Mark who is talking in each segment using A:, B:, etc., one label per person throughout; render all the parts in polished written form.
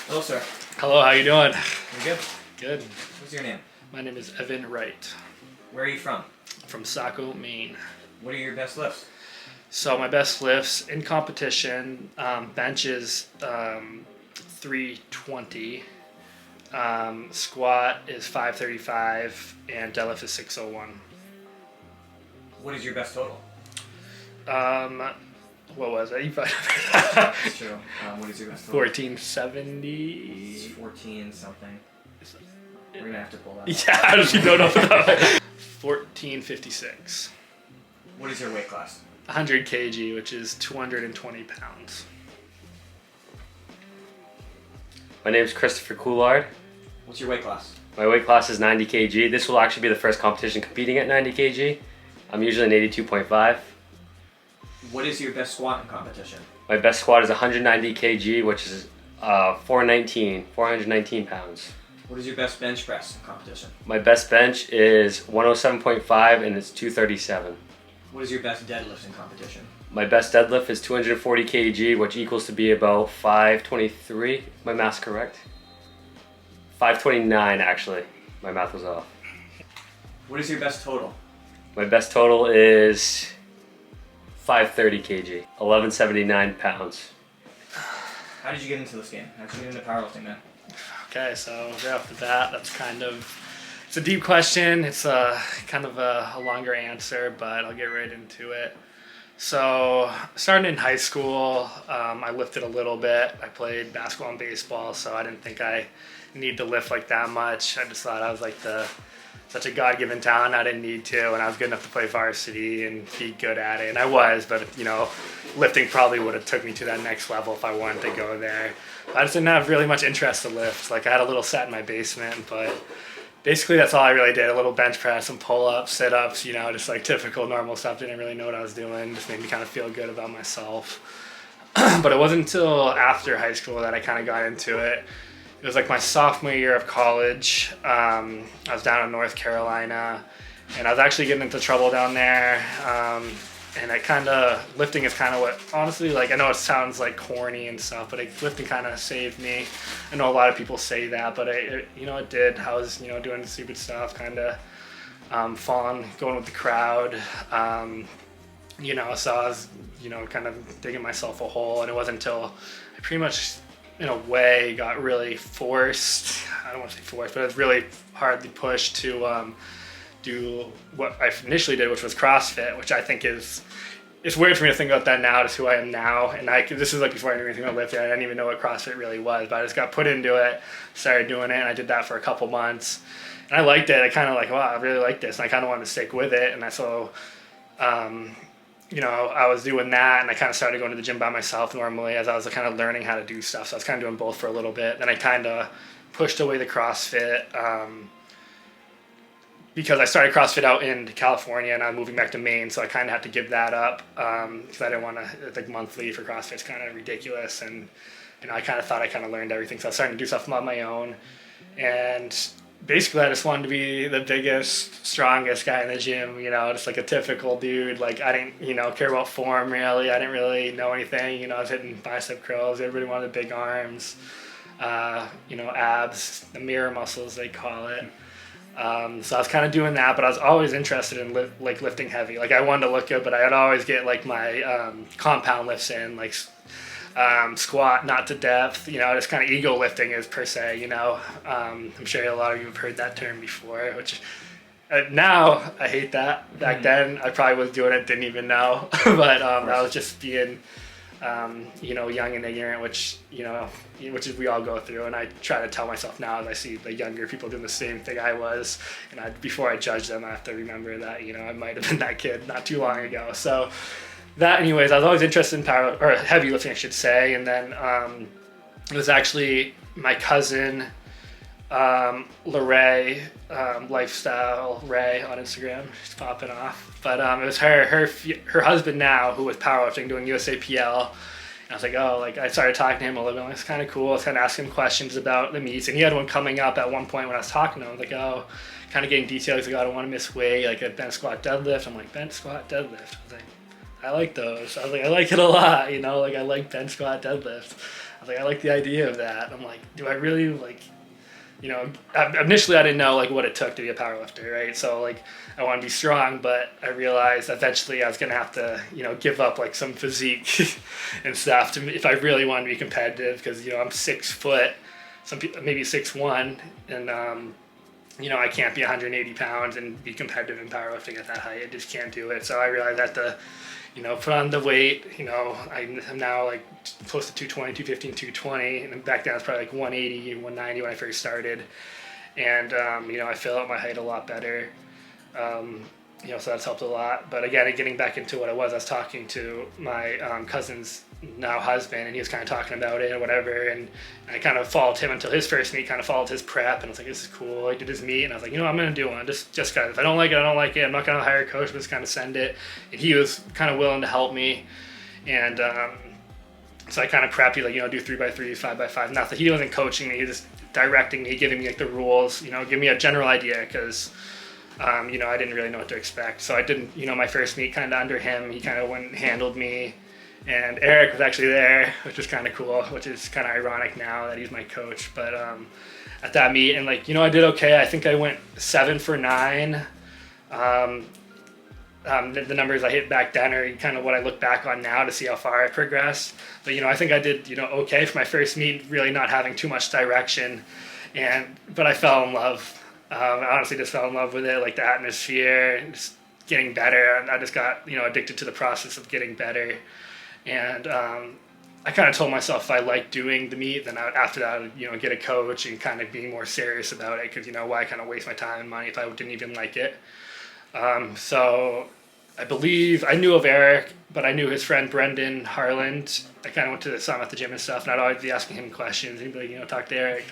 A: Hello, sir.
B: Hello, how you doing?
A: You good?
B: Good.
A: What's your name?
B: My name is Evan Wright.
A: Where are you from?
B: From Saco, Maine.
A: What are your best lifts?
B: So my best lifts in competition, bench is 320, squat is 535, and deadlift is 601.
A: What is your best total?
B: What was it?
A: That's true. What is your best total?
B: 1470.
A: It's 14 something. We're gonna have to pull that.
B: Yeah, I don't know. 1456.
A: What is your weight class?
B: 100 kg, which is 220 pounds.
C: My name is Christopher Couillard.
A: What's your weight class?
C: My weight class is 90 kg. This will actually be the first competition competing at 90 kg. I'm usually an 82.5.
A: What is your best squat in competition?
C: My best squat is 190 kg, which is 419 pounds.
A: What is your best bench press in competition?
C: My best bench is 107.5 and it's 237.
A: What is your best deadlift in competition?
C: My best deadlift is 240 kg, which equals to be about 523. My math's correct? 529 actually. My math was off.
A: What is your best total?
C: My best total is 530 kg, 1179 pounds.
A: How did you get into this game? How did you get into powerlifting then?
B: Okay, so right off the bat, that's it's a deep question. It's kind of a longer answer, but I'll get right into it. So starting in high school, I lifted a little bit. I played basketball and baseball, so I didn't think I need to lift like that much. I just thought I was like such a God-given talent. I didn't need to, and I was good enough to play varsity and be good at it, and I was, but lifting probably would have took me to that next level if I wanted to go there. I just didn't have really much interest to lift. Like I had a little set in my basement, but basically that's all I really did. A little bench press, some pull-ups, sit-ups, just like typical normal stuff. Didn't really know what I was doing. Just made me kind of feel good about myself. But it wasn't until after high school that I kind of got into it. It was like my sophomore year of college. I was down in North Carolina, and I was actually getting into trouble down there. And lifting is kind of what, honestly, like I know it sounds like corny and stuff, but lifting kind of saved me. I know a lot of people say that, but it did. I was, doing stupid stuff, kind of fun, going with the crowd. So I was, kind of digging myself a hole, and it wasn't until I pretty much, in a way, got really forced. I don't want to say forced, but it was really hardly pushed to do what I initially did, which was CrossFit, which I think it's weird for me to think about that now, just who I am now. And this is like before I knew anything about lifting. I didn't even know what CrossFit really was, but I just got put into it, started doing it, and I did that for a couple months. And I liked it. I kind of like, wow, I really like this. And I kind of wanted to stick with it. And I was doing that, and I kind of started going to the gym by myself normally as I was kind of learning how to do stuff. So I was kind of doing both for a little bit. Then I kind of pushed away the CrossFit because I started CrossFit out in California, and I'm moving back to Maine, so I kind of had to give that up because I didn't want to, like monthly for CrossFit's kind of ridiculous, and I kind of thought I kind of learned everything. So I was starting to do stuff on my own, and basically I just wanted to be the biggest, strongest guy in the gym, just like a typical dude. Like I didn't, care about form really. I didn't really know anything. I was hitting bicep curls. Everybody wanted big arms, abs, the mirror muscles they call it. So I was kind of doing that, but I was always interested in lifting heavy. Like I wanted to look good, but I'd always get like my compound lifts in, like squat not to depth, just kind of ego lifting is per se, I'm sure a lot of you have heard that term before, which now I hate that. Back then I probably was doing it, didn't even know, but I was just being young and ignorant, which is we all go through, and I try to tell myself now as I see the younger people doing the same thing I was, and before I judge them I have to remember that I might have been that kid not too long ago. So that, anyways, I was always interested in heavy lifting, I should say. And then it was actually my cousin, Lorraine, Lifestyle Ray on Instagram. She's popping off. But it was her husband now, who was powerlifting, doing USAPL. And I was like, I started talking to him a little bit. It's kind of cool. I was kind of asking questions about the meets. And he had one coming up at one point when I was talking to him. I was like, kind of getting details. He's like, I don't want to miss weight, like a bench, squat, deadlift. I'm like, bench, squat, deadlift. I was like, I like those. I was like, I like it a lot, you know, like I like bench squat, deadlift. I was like, I like the idea of that. I'm like, do I really like, you know, initially I didn't know like what it took to be a powerlifter, right? So like I want to be strong, but I realized eventually I was going to have to, you know, give up like some physique and stuff to, if I really wanted to be competitive, because, you know, I'm 6 foot, some people maybe 6'1", and you know, I can't be 180 pounds and be competitive in powerlifting at that height. I just can't do it. So I realized that you know, put on the weight. You know, I'm now like close to 220, 215, 220, and back then I was probably like 180, 190 when I first started. And you know, I fill out my height a lot better. You know, so that's helped a lot. But again, getting back into what I was talking to my cousin's now husband, and he was kind of talking about it or whatever, and I kind of followed him until his first meet, kind of followed his prep, and I was like, this is cool. I did his meet, and I was like, you know, I'm going to do one. Just kind of, if I don't like it, I don't like it. I'm not going to hire a coach, but just kind of send it. And he was kind of willing to help me. And so I kind of prepped, like, you know, do 3x3, 5x5. Not that he wasn't coaching me, he was just directing me, giving me like the rules, you know, give me a general idea, because you know, I didn't really know what to expect. So I didn't, you know, my first meet kind of under him, he kind of went and handled me. And Eric was actually there, which was kind of cool, which is kind of ironic now that he's my coach. But at that meet, and like, you know, I did okay. I think I went 7 for 9. The numbers I hit back then are kind of what I look back on now to see how far I progressed. But, you know, I think I did, you know, okay for my first meet, really not having too much direction. But I fell in love. I honestly just fell in love with it, like the atmosphere, just getting better. I just got, you know, addicted to the process of getting better. And I kind of told myself if I liked doing the meet, then after that I would, you know, get a coach and kind of being more serious about it, because, you know, why kind of waste my time and money if I didn't even like it. So I believe I knew of Eric, but I knew his friend Brendan Harland. I kind of went to saw him at the gym and stuff, and I'd always be asking him questions. He'd be like, you know, talk to Eric.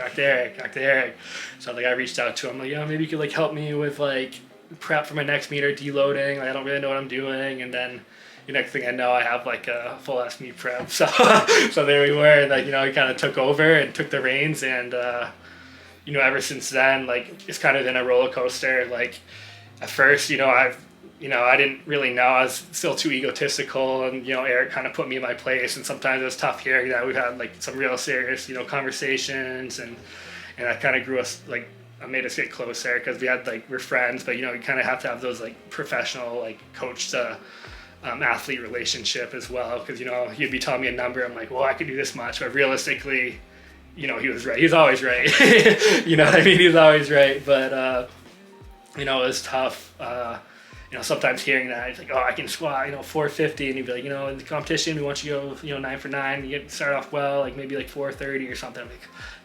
B: So like I reached out to him, like, you know, maybe you could like help me with like prep for my next meet or deloading. Like, I don't really know what I'm doing. And then the next thing I know, I have like a full ass meet prep. So so there we were, and like, you know, he kind of took over and took the reins, and you know, ever since then, like, it's kind of been a roller coaster. Like at first, you know, I didn't really know. I was still too egotistical, and, you know, Eric kind of put me in my place, and sometimes it was tough hearing that. We've had like some real serious, you know, conversations, and that kind of grew us, like, made us get closer, because we had like, we're friends, but, you know, you kind of have to have those like professional, like, coach to athlete relationship as well, because, you know, he'd be telling me a number, I'm like, well, I could do this much, but realistically, you know, he was right. He's always right. You know what I mean? He's always right. But you know, it was tough. You know, sometimes hearing that, it's like, oh, I can squat, you know, 450, and he'd be like, you know, in the competition, we want you to go, you know, 9 for 9, you start off well, like maybe like 430 or something. I'm like,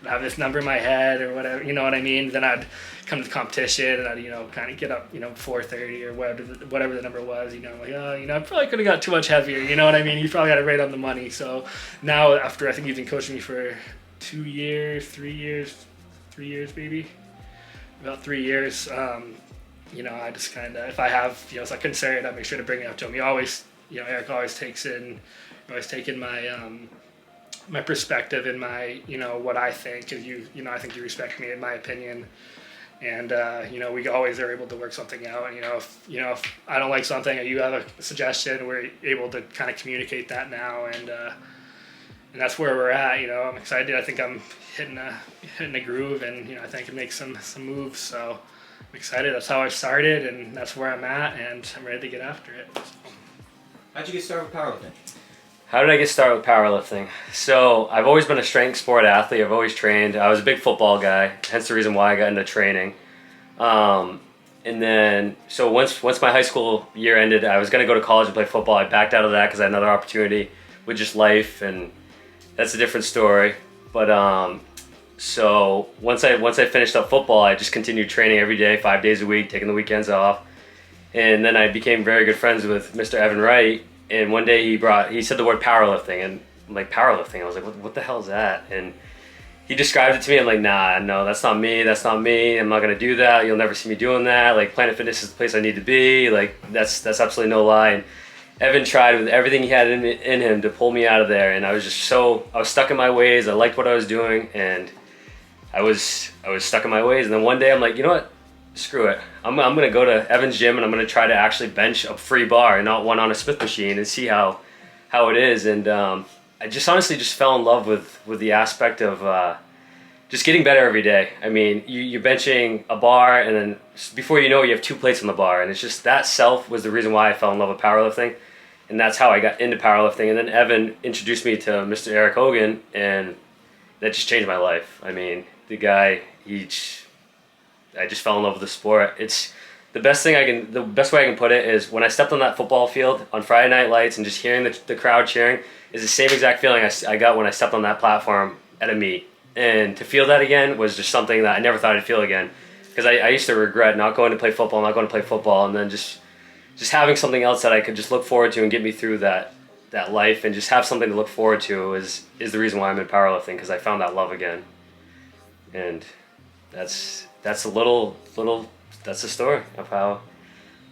B: I have this number in my head or whatever, you know what I mean? Then I'd come to the competition, and I'd, you know, kind of get up, you know, 430 or whatever the number was, you know, like, oh, you know, I probably could have got too much heavier, you know what I mean? You probably got it right on the money. So now, after I think he's been coaching me for 3 years maybe, about 3 years, you know, I just kind of, if I have, you know, it's a concern, I make sure to bring it up to him. He always, you know, Eric always takes in, always taking my, my perspective and my, you know, what I think, because you know, I think you respect me in my opinion. And, you know, we always are able to work something out. And, if I don't like something or you have a suggestion, we're able to kind of communicate that now. And that's where we're at. You know, I'm excited. I think I'm hitting a groove, and, you know, I think I can make some moves. So I'm excited. That's how I started, and that's where I'm at, and I'm ready to get after it. So.
A: How'd you get started with powerlifting?
C: How did I get started with powerlifting? So I've always been a strength sport athlete. I've always trained. I was a big football guy, hence the reason why I got into training. And then, so once my high school year ended, I was going to go to college and play football. I backed out of that because I had another opportunity with just life, and that's a different story. But so once I finished up football, I just continued training every day, 5 days a week, taking the weekends off. And then I became very good friends with Mr. Evan Wright. And one day he said the word powerlifting, and I'm like, powerlifting? I was like, what the hell is that? And he described it to me. I'm like, nah, no, that's not me. I'm not gonna do that. You'll never see me doing that. Like, Planet Fitness is the place I need to be. Like, that's absolutely no lie. And Evan tried with everything he had in him to pull me out of there, and I was stuck in my ways. I liked what I was doing, and I was stuck in my ways. And then one day I'm like, you know what? screw it. I'm going to go to Evan's gym and I'm going to try to actually bench a free bar and not one on a Smith machine and see how it is. And I just honestly just fell in love with the aspect of just getting better every day. I mean, you're benching a bar, and then before you know it, you have 2 plates on the bar. And it's just that self was the reason why I fell in love with powerlifting. And that's how I got into powerlifting. And then Evan introduced me to Mr. Eric Hogan, and that just changed my life. I mean, the guy, I just fell in love with the sport. It's the best way I can put it is when I stepped on that football field on Friday Night Lights and just hearing the crowd cheering is the same exact feeling I got when I stepped on that platform at a meet. And to feel that again was just something that I never thought I'd feel again. Because I used to regret not going to play football, and then just having something else that I could just look forward to and get me through that life, and just have something to look forward to is the reason why I'm in powerlifting, because I found that love again. And that's the story of how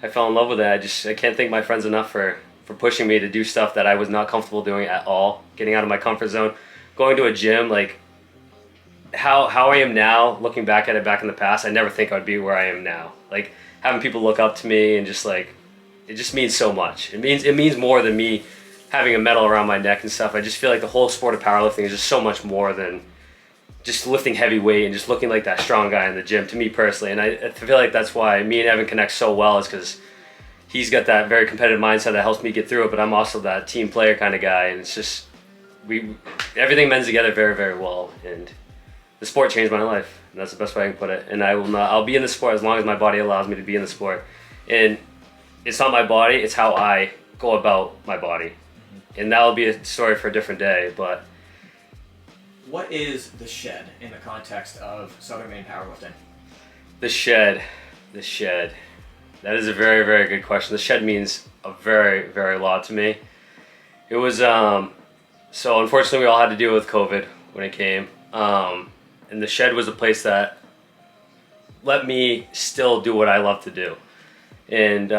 C: I fell in love with it. I can't thank my friends enough for pushing me to do stuff that I was not comfortable doing at all, getting out of my comfort zone, going to a gym. Like how I am now, looking back at it back in the past, I never think I'd be where I am now. Like having people look up to me and just like, it just means so much. It means more than me having a medal around my neck and stuff. I just feel like the whole sport of powerlifting is just so much more than just lifting heavy weight and just looking like that strong guy in the gym, to me personally. And I feel like that's why me and Evan connect so well, is because he's got that very competitive mindset that helps me get through it, but I'm also that team player kind of guy. And it's just, everything mends together very, very well. And the sport changed my life. And that's the best way I can put it. And I'll be in the sport as long as my body allows me to be in the sport. And it's not my body, it's how I go about my body. And that'll be a story for a different day, but
A: what is the shed in the context of Southern Maine powerlifting?
C: The shed. That is a very, very good question. The shed means a very, very lot to me. It was, so unfortunately we all had to deal with COVID when it came. And the shed was a place that let me still do what I love to do. And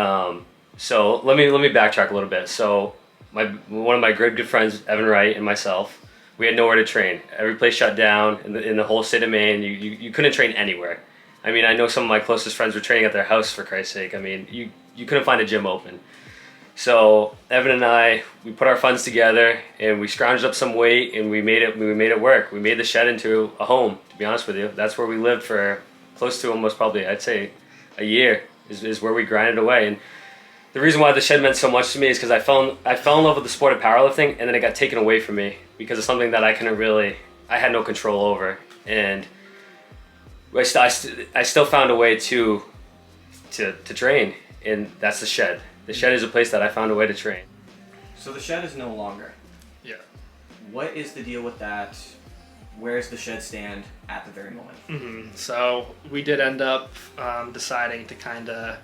C: so let me backtrack a little bit. So one of my good friends, Evan Wright, and myself, we had nowhere to train. Every place shut down in the whole state of Maine. You couldn't train anywhere. I mean, I know some of my closest friends were training at their house, for Christ's sake. I mean, you couldn't find a gym open. So Evan and I, we put our funds together and we scrounged up some weight and we made it work. We made the shed into a home, to be honest with you. That's where we lived for close to almost probably, I'd say, a year is where we grinded away. And the reason why the shed meant so much to me is because I fell in love with the sport of powerlifting, and then it got taken away from me because of something that I had no control over. And I still found a way to train, and that's the shed. The shed is a place that I found a way to train.
A: So the shed is no longer.
B: Yeah.
A: What is the deal with that? Where's the shed stand at the very moment?
B: Mm-hmm. So we did end up deciding to kind of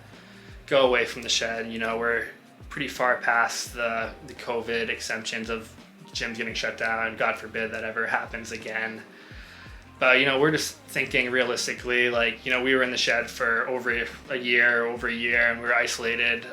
B: go away from the shed. You know, we're pretty far past the COVID exemptions of gyms getting shut down. God forbid that ever happens again. But, you know, we're just thinking realistically, like, you know, we were in the shed for over a year, and we were isolated.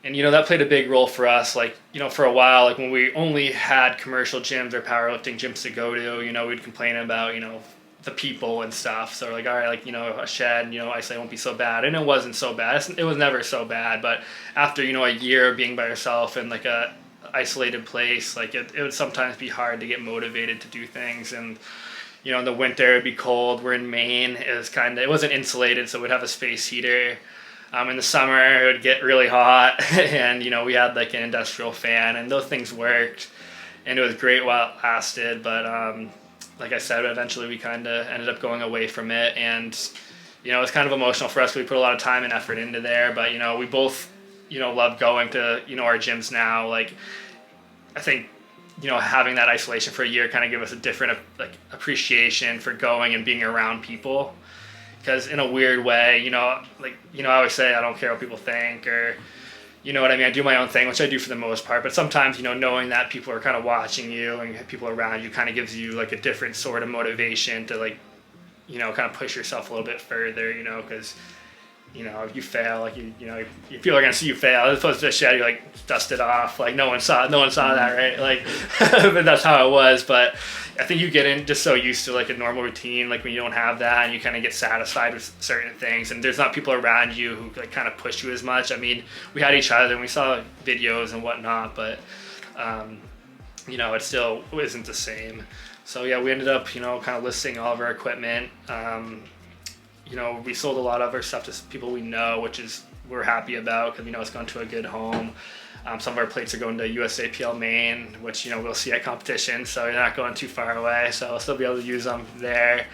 B: And, you know, that played a big role for us. Like, you know, for a while, like when we only had commercial gyms or powerlifting gyms to go to, you know, we'd complain about, you know, the people and stuff. So we're like, all right, like, you know, a shed, you know, isolate won't be so bad. And it wasn't so bad. It was never so bad. But after, you know, a year of being by yourself in like a isolated place, like it would sometimes be hard to get motivated to do things. And, you know, in the winter it'd be cold. We're in Maine. It wasn't insulated, so we'd have a space heater. In the summer, it would get really hot, and, you know, we had like an industrial fan, and those things worked, and it was great while it lasted. But like I said, eventually we kind of ended up going away from it, and, you know, it was kind of emotional for us. We put a lot of time and effort into there, but, you know, we both, you know, love going to, you know, our gyms now. Like, I think, you know, having that isolation for a year kind of gave us a different like appreciation for going and being around people. Because in a weird way, you know, like, you know, I always say I don't care what people think, or, you know what I mean? I do my own thing, which I do for the most part. But sometimes, you know, knowing that people are kind of watching you and people around you kind of gives you like a different sort of motivation to, like, you know, kind of push yourself a little bit further, you know, because if you fail, like people are gonna see you fail. As opposed to a shed, you like dust it off. Like no one saw that, right? Like, but that's how it was. But I think you get in just so used to like a normal routine, like when you don't have that, and you kind of get satisfied with certain things, and there's not people around you who like kind of push you as much. I mean, we had each other and we saw videos and whatnot, but it still isn't the same. So yeah, we ended up kind of listing all of our equipment. We sold a lot of our stuff to people we know, which is we're happy about because it's gone to a good home. Some of our plates are going to USAPL Maine, which we'll see at competition, so you're not going too far away. So I'll still be able to use them there.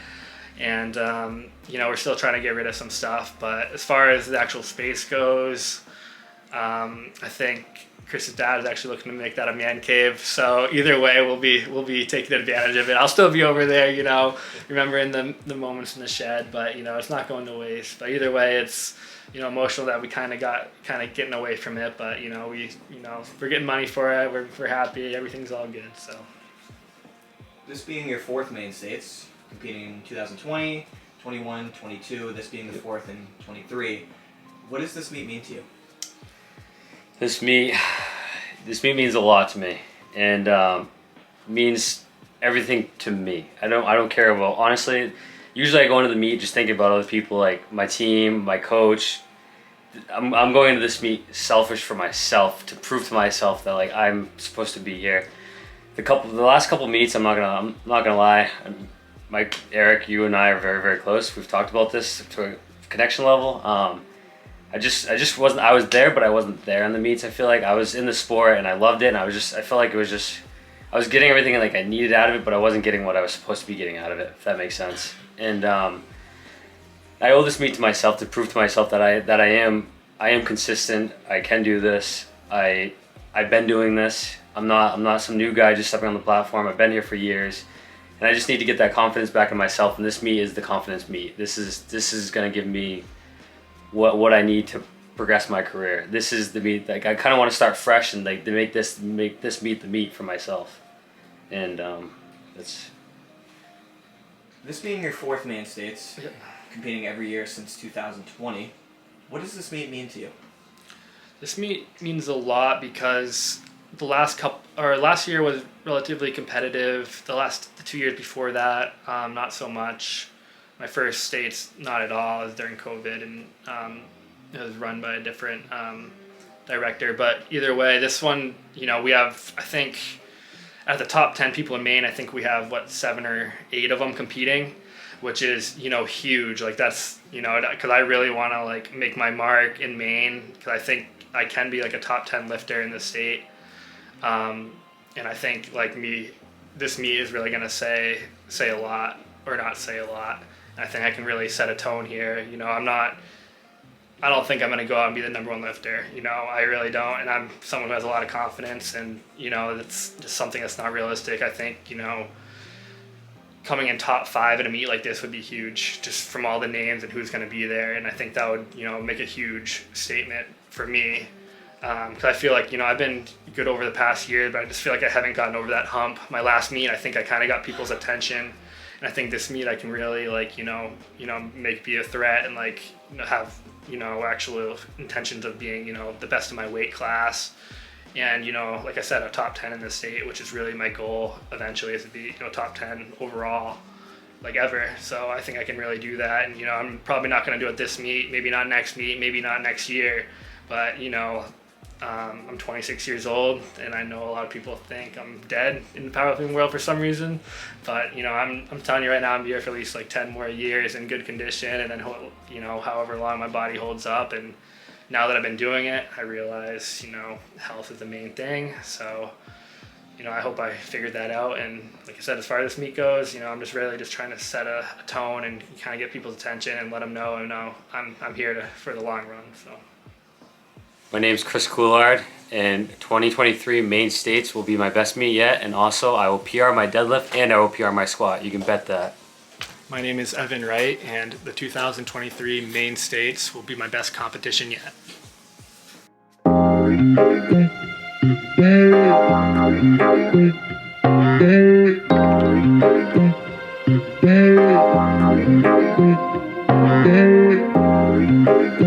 B: And we're still trying to get rid of some stuff. But as far as the actual space goes, I think Chris's dad is actually looking to make that a man cave. So either way, we'll be taking advantage of it. I'll still be over there, remembering the moments in the shed, but it's not going to waste. But either way, it's emotional that we kind of getting away from it. But we're getting money for it. We're happy. Everything's all good. So
A: this being your fourth Maine States, competing in 2020, 21, 22. This being the fourth in 23. What does this meet mean to you?
C: This meet means a lot to me, and means everything to me. I don't care about, honestly. Usually I go into the meet just thinking about other people, like my team, my coach. I'm going into this meet selfish for myself, to prove to myself that like I'm supposed to be here. The last couple meets, I'm not gonna lie. Eric, you and I are very, very close. We've talked about this to a connection level. I just wasn't. I was there, but I wasn't there in the meets. I feel like I was in the sport and I loved it, and I felt like it was just. I was getting everything like I needed out of it, but I wasn't getting what I was supposed to be getting out of it. If that makes sense. And I owe this meet to myself, to prove to myself that I am consistent. I can do this. I've been doing this. I'm not some new guy just stepping on the platform. I've been here for years, and I just need to get that confidence back in myself. And this meet is the confidence meet. This is gonna give me what I need to progress my career. This is the meet. Like I kind of want to start fresh and like to make this meet the meet for myself. And that's.
A: This being your fourth Maine States, competing every year since 2020, what does this meet mean to you?
B: This meet means a lot because the last year was relatively competitive. The 2 years before that, not so much. My first States, not at all. It was during COVID, and it was run by a different director. But either way, this one, we have, I think, at the top 10 people in Maine, I think we have 7 or 8 of them competing, which is huge. Like that's because I really want to like make my mark in Maine, because I think I can be like a top 10 lifter in the state, and I think this meet is really gonna say a lot, or not say a lot. And I think I can really set a tone here. I don't think I'm going to go out and be the number one lifter. I really don't. And I'm someone who has a lot of confidence, and, it's just something that's not realistic. I think, coming in top 5 at a meet like this would be huge, just from all the names and who's going to be there. And I think that would, make a huge statement for me. Because I feel like, I've been good over the past year, but I just feel like I haven't gotten over that hump. My last meet, I think I kind of got people's attention. And I think this meet I can really be a threat and have actual intentions of being the best in my weight class, and like I said, a top 10 in the state, which is really my goal eventually, is to be top 10 overall, ever. So I think I can really do that, and I'm probably not going to do it this meet, maybe not next meet, maybe not next year, but I'm 26 years old, and I know a lot of people think I'm dead in the powerlifting world for some reason, but I'm telling you right now, I'm here for at least 10 more years in good condition, and then however long my body holds up. And now that I've been doing it, I realize health is the main thing. So I hope I figured that out. And like I said, as far as this meet goes, I'm just really just trying to set a tone and kind of get people's attention and let them know I'm here for the long run. So.
C: My name's Chris Couillard, and 2023 Maine States will be my best meet yet, and also I will PR my deadlift and I will PR my squat. You can bet that.
D: My name is Evan Wright, and the 2023 Maine States will be my best competition yet.
E: you.